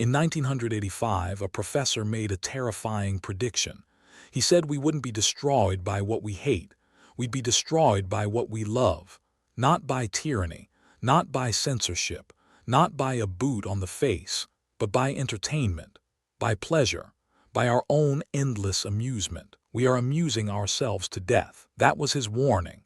In 1985, a professor made a terrifying prediction. He said we wouldn't be destroyed by what we hate. We'd be destroyed by what we love. Not by tyranny, not by censorship, not by a boot on the face, but by entertainment, by pleasure, by our own endless amusement. We are amusing ourselves to death. That was his warning.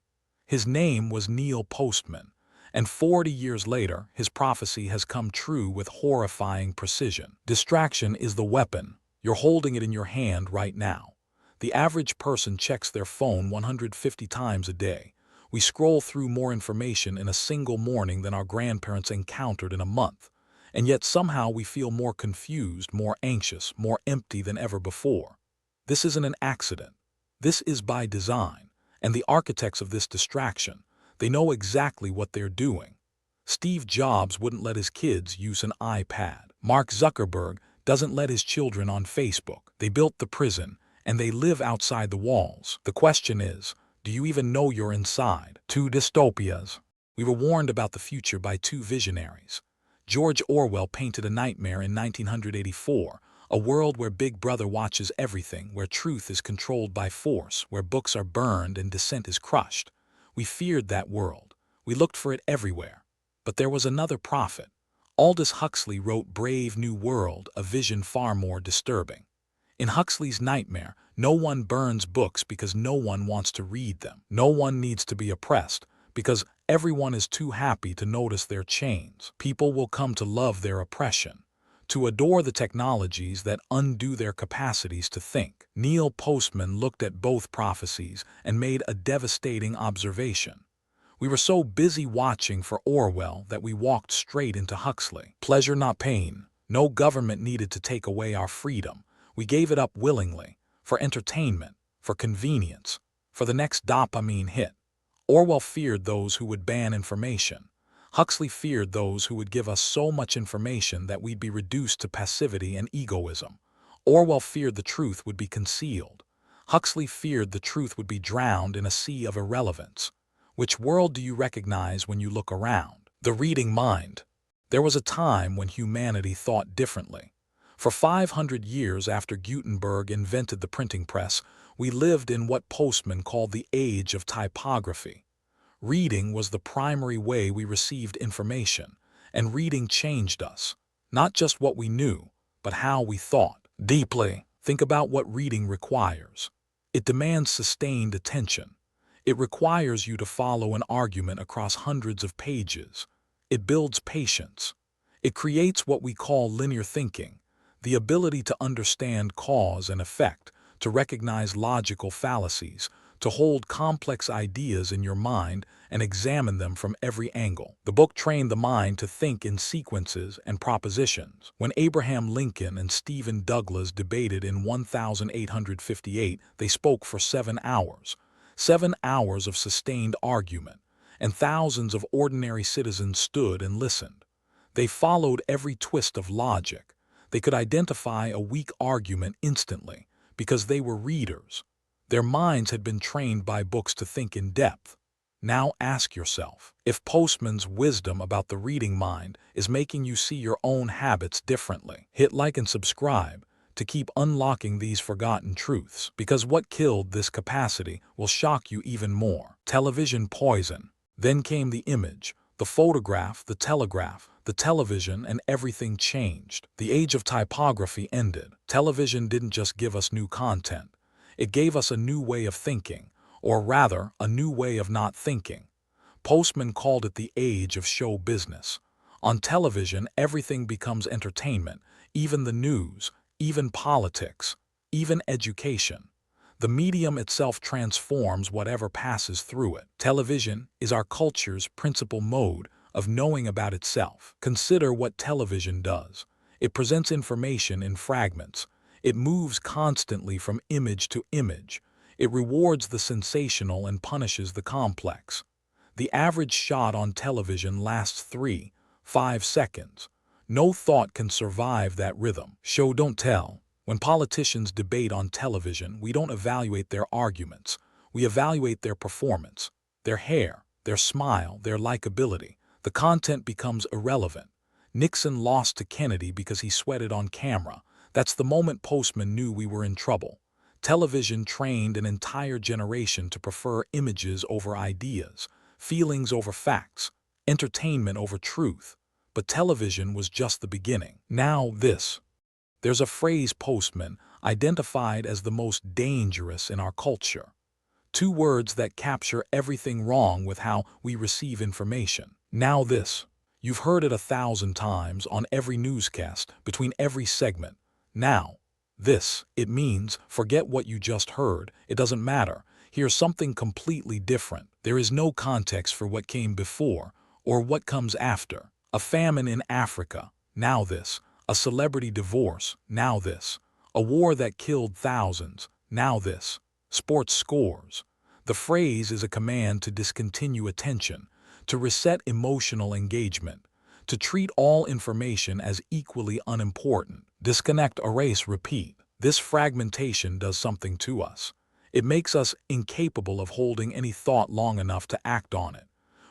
His name was Neil Postman, and 40 years later, his prophecy has come true with horrifying precision. Distraction is the weapon. You're holding it in your hand right now. The average person checks their phone 150 times a day. We scroll through more information in a single morning than our grandparents encountered in a month. And yet somehow we feel more confused, more anxious, more empty than ever before. This isn't an accident. This is by design. And the architects of this distraction, they know exactly what they're doing. Steve Jobs wouldn't let his kids use an iPad. Mark Zuckerberg doesn't let his children on Facebook. They built the prison, and they live outside the walls. The question is, do you even know you're inside? Two dystopias. We were warned about the future by two visionaries. George Orwell painted a nightmare in 1984, a world where Big Brother watches everything, where truth is controlled by force, where books are burned and dissent is crushed. We feared that world. We looked for it everywhere. But there was another prophet. Aldous Huxley wrote Brave New World, a vision far more disturbing. In Huxley's nightmare, no one burns books because no one wants to read them. No one needs to be oppressed because everyone is too happy to notice their chains. People will come to love their oppression, to adore the technologies that undo their capacities to think. Neil Postman looked at both prophecies and made a devastating observation. We were so busy watching for Orwell that we walked straight into Huxley. Pleasure, not pain. No government needed to take away our freedom. We gave it up willingly, for entertainment, for convenience, for the next dopamine hit. Orwell feared those who would ban information. Huxley feared those who would give us so much information that we'd be reduced to passivity and egoism. Orwell feared the truth would be concealed. Huxley feared the truth would be drowned in a sea of irrelevance. Which world do you recognize when you look around? The reading mind. There was a time when humanity thought differently. For 500 years after Gutenberg invented the printing press, we lived in what Postman called the age of typography. Reading was the primary way we received information, and reading changed us. Not just what we knew, but how we thought. Deeply. Think about what reading requires. It demands sustained attention. It requires you to follow an argument across hundreds of pages. It builds patience. It creates what we call linear thinking, the ability to understand cause and effect, to recognize logical fallacies, to hold complex ideas in your mind and examine them from every angle. The book trained the mind to think in sequences and propositions. When Abraham Lincoln and Stephen Douglas debated in 1858, they spoke for 7 hours. 7 hours of sustained argument, and thousands of ordinary citizens stood and listened. They followed every twist of logic. They could identify a weak argument instantly because they were readers. Their minds had been trained by books to think in depth. Now ask yourself, if Postman's wisdom about the reading mind is making you see your own habits differently. Hit like and subscribe to keep unlocking these forgotten truths, because what killed this capacity will shock you even more. Television poison. Then came the image, the photograph, the telegraph, the television, and everything changed. The age of typography ended. Television didn't just give us new content. It gave us a new way of thinking, or rather, a new way of not thinking. Postman called it the age of show business. On television, everything becomes entertainment, even the news, even politics, even education. The medium itself transforms whatever passes through it. Television is our culture's principal mode of knowing about itself. Consider what television does. It presents information in fragments. It moves constantly from image to image. It rewards the sensational and punishes the complex. The average shot on television lasts 3-5 seconds. No thought can survive that rhythm. Show don't tell. When politicians debate on television, we don't evaluate their arguments. We evaluate their performance, their hair, their smile, their likability. The content becomes irrelevant. Nixon lost to Kennedy because he sweated on camera. That's the moment Postman knew we were in trouble. Television trained an entire generation to prefer images over ideas, feelings over facts, entertainment over truth. But television was just the beginning. Now this. There's a phrase Postman identified as the most dangerous in our culture. Two words that capture everything wrong with how we receive information. Now this. You've heard it 1,000 times on every newscast, between every segment. Now this. It means forget what you just heard. It doesn't matter. Here's something completely different. There is no context for what came before or what comes after. A famine in Africa. Now this. A celebrity divorce. Now this. A war that killed thousands. Now this. Sports scores. The phrase is a command to discontinue attention, to reset emotional engagement, to treat all information as equally unimportant. Disconnect, erase, repeat. This fragmentation does something to us. It makes us incapable of holding any thought long enough to act on it.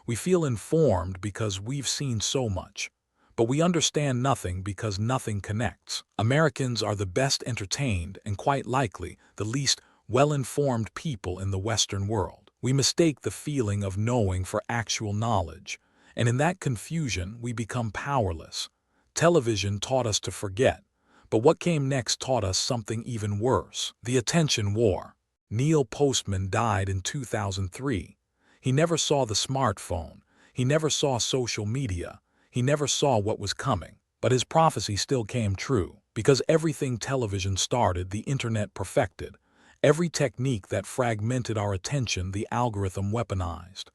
We feel informed because we've seen so much, but we understand nothing because nothing connects. Americans are the best entertained and quite likely the least well-informed people in the Western world. We mistake the feeling of knowing for actual knowledge, and in that confusion we become powerless. Television taught us to forget, but what came next taught us something even worse: the attention war. Neil Postman died in 2003. He never saw the smartphone. He never saw social media. He never saw what was coming. But his prophecy still came true, because everything television started, the internet perfected. Every technique that fragmented our attention, the algorithm weaponized.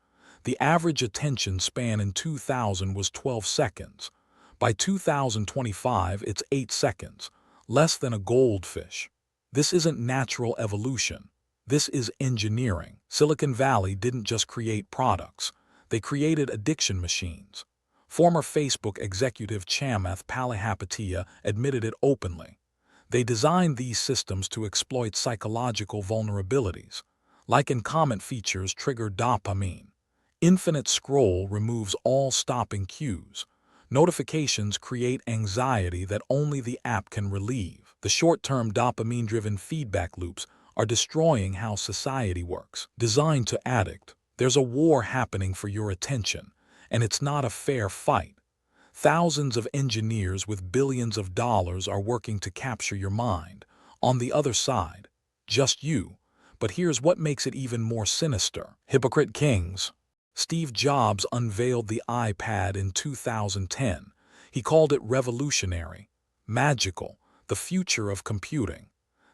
The average attention span in 2000 was 12 seconds. By 2025, it's 8 seconds, less than a goldfish. This isn't natural evolution. This is engineering. Silicon Valley didn't just create products. They created addiction machines. Former Facebook executive Chamath Palihapitiya admitted it openly. They designed these systems to exploit psychological vulnerabilities. Like and comment features trigger dopamine. Infinite scroll removes all stopping cues. Notifications create anxiety that only the app can relieve. The short-term dopamine-driven feedback loops are destroying how society works. Designed to addict, there's a war happening for your attention, and it's not a fair fight. Thousands of engineers with billions of dollars are working to capture your mind. On the other side, just you. But here's what makes it even more sinister. Hypocrite kings. Steve Jobs unveiled the iPad in 2010. He called it revolutionary, magical, the future of computing.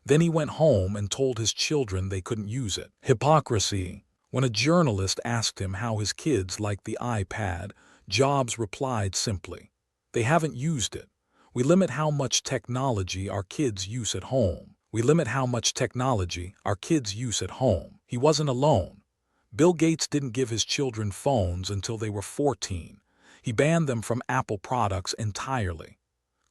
Then he went home and told his children they couldn't use it. Hypocrisy. When a journalist asked him how his kids liked the iPad, Jobs replied simply, "They haven't used it. We limit how much technology our kids use at home. We limit how much technology our kids use at home." He wasn't alone. Bill Gates didn't give his children phones until they were 14. He banned them from Apple products entirely.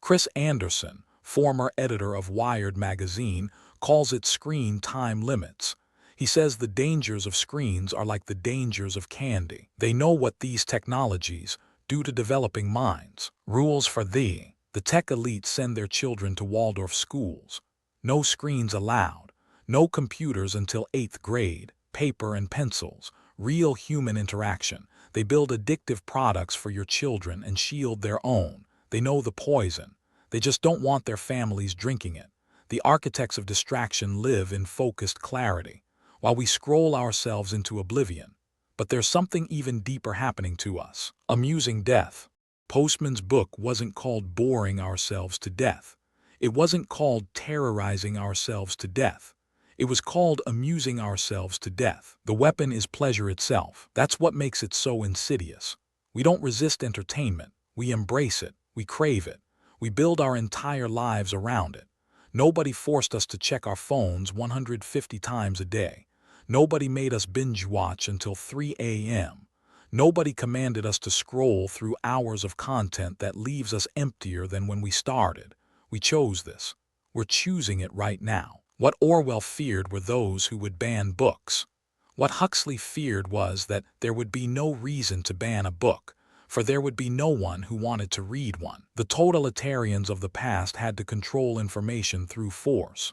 Chris Anderson, former editor of Wired magazine, calls it screen time limits. He says the dangers of screens are like the dangers of candy. They know what these technologies do to developing minds. Rules for thee. The tech elite send their children to Waldorf schools. No screens allowed. No computers until 8th grade. Paper and pencils. Real human interaction. They build addictive products for your children and shield their own. They know the poison. They just don't want their families drinking it. The architects of distraction live in focused clarity, while we scroll ourselves into oblivion. But there's something even deeper happening to us. Amusing death. Postman's book wasn't called boring ourselves to death. It wasn't called terrorizing ourselves to death. It was called amusing ourselves to death. The weapon is pleasure itself. That's what makes it so insidious. We don't resist entertainment. We embrace it. We crave it. We build our entire lives around it. Nobody forced us to check our phones 150 times a day. Nobody made us binge watch until 3 a.m. Nobody commanded us to scroll through hours of content that leaves us emptier than when we started. We chose this. We're choosing it right now. What Orwell feared were those who would ban books. What Huxley feared was that there would be no reason to ban a book. for there would be no one who wanted to read one. The totalitarians of the past had to control information through force.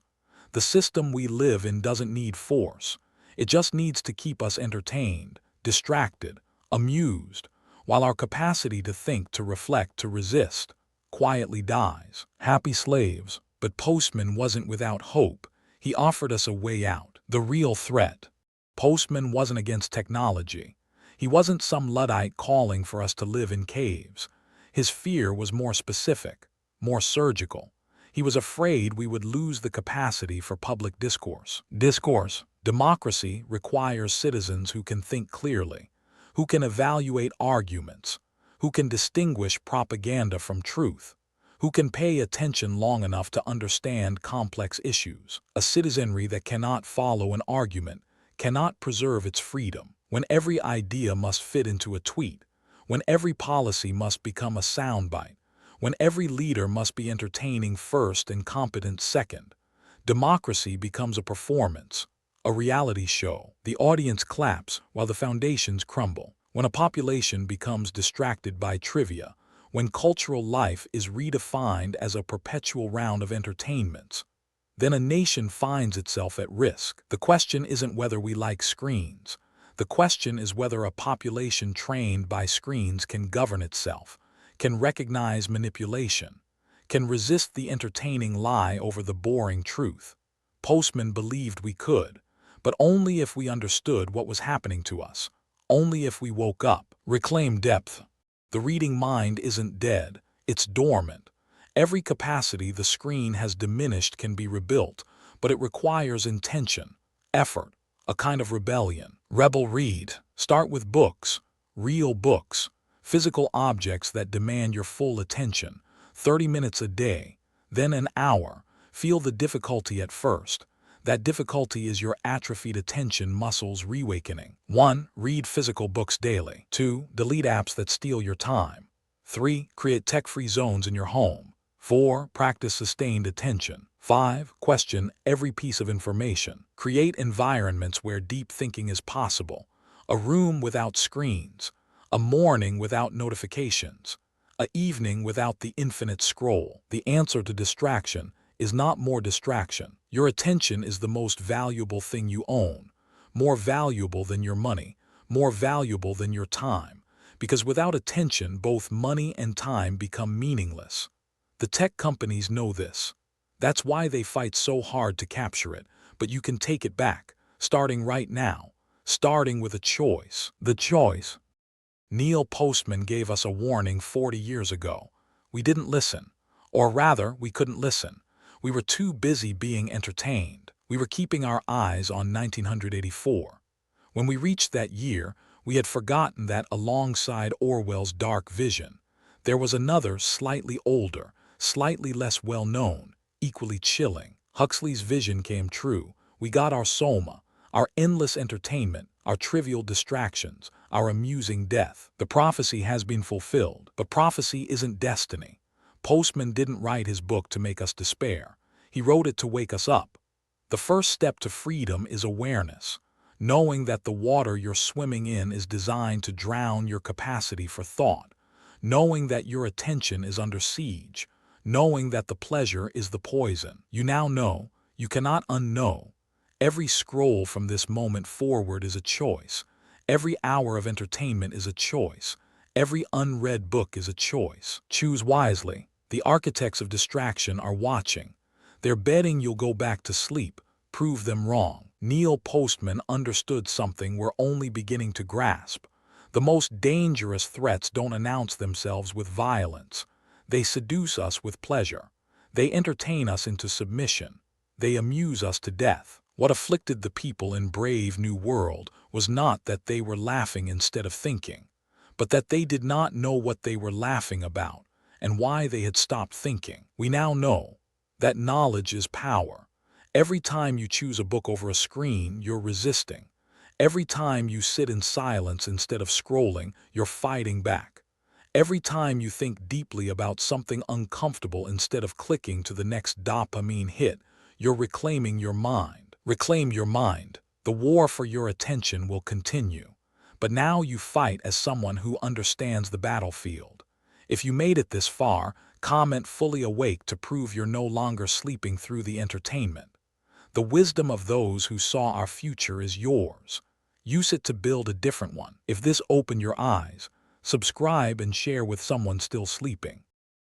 The system we live in doesn't need force. It just needs to keep us entertained, distracted, amused, while our capacity to think, to reflect, to resist, quietly dies. Happy slaves. But Postman wasn't without hope. He offered us a way out. The real threat. Postman wasn't against technology. He wasn't some Luddite calling for us to live in caves. His fear was more specific, more surgical. He was afraid we would lose the capacity for public discourse. Democracy requires citizens who can think clearly, who can evaluate arguments, who can distinguish propaganda from truth, who can pay attention long enough to understand complex issues. A citizenry that cannot follow an argument cannot preserve its freedom. When every idea must fit into a tweet, when every policy must become a soundbite, when every leader must be entertaining first and competent second, democracy becomes a performance, a reality show. The audience claps while the foundations crumble. When a population becomes distracted by trivia, when cultural life is redefined as a perpetual round of entertainments, then a nation finds itself at risk. The question isn't whether we like screens. The question is whether a population trained by screens can govern itself, can recognize manipulation, can resist the entertaining lie over the boring truth. Postman believed we could, but only if we understood what was happening to us, only if we woke up. Reclaim depth. The reading mind isn't dead, it's dormant. Every capacity the screen has diminished can be rebuilt, but it requires intention, effort, a kind of rebellion. Rebel read. Start with books, real books, physical objects that demand your full attention, 30 minutes a day, then an hour. Feel the difficulty at first. That difficulty is your atrophied attention muscles reawakening. 1. Read physical books daily. 2. Delete apps that steal your time. 3. Create tech-free zones in your home. 4. Practice sustained attention. 5. Question every piece of information. Create environments where deep thinking is possible. A room without screens. A morning without notifications. An evening without the infinite scroll. The answer to distraction is not more distraction. Your attention is the most valuable thing you own. More valuable than your money. More valuable than your time. Because without attention, both money and time become meaningless. The tech companies know this. That's why they fight so hard to capture it, but you can take it back, starting right now, starting with a choice. The choice. Neil Postman gave us a warning 40 years ago. We didn't listen. Or rather, we couldn't listen. We were too busy being entertained. We were keeping our eyes on 1984. When we reached that year, we had forgotten that alongside Orwell's dark vision, there was another slightly older, slightly less well-known, equally chilling. Huxley's vision came true. We got our soma, our endless entertainment, our trivial distractions, our amusing death. The prophecy has been fulfilled, but prophecy isn't destiny. Postman didn't write his book to make us despair. He wrote it to wake us up. The first step to freedom is awareness, knowing that the water you're swimming in is designed to drown your capacity for thought, knowing that your attention is under siege, knowing that the pleasure is the poison. You now know, you cannot unknow. Every scroll from this moment forward is a choice. Every hour of entertainment is a choice. Every unread book is a choice. Choose wisely. The architects of distraction are watching. They're betting you'll go back to sleep. Prove them wrong. Neil Postman understood something we're only beginning to grasp. The most dangerous threats don't announce themselves with violence. They seduce us with pleasure. They entertain us into submission. They amuse us to death. What afflicted the people in Brave New World was not that they were laughing instead of thinking, but that they did not know what they were laughing about and why they had stopped thinking. We now know that knowledge is power. Every time you choose a book over a screen, you're resisting. Every time you sit in silence instead of scrolling, you're fighting back. Every time you think deeply about something uncomfortable instead of clicking to the next dopamine hit, you're reclaiming your mind. Reclaim your mind. The war for your attention will continue. But now you fight as someone who understands the battlefield. If you made it this far, comment fully awake to prove you're no longer sleeping through the entertainment. The wisdom of those who saw our future is yours. Use it to build a different one. If this opened your eyes, subscribe and share with someone still sleeping.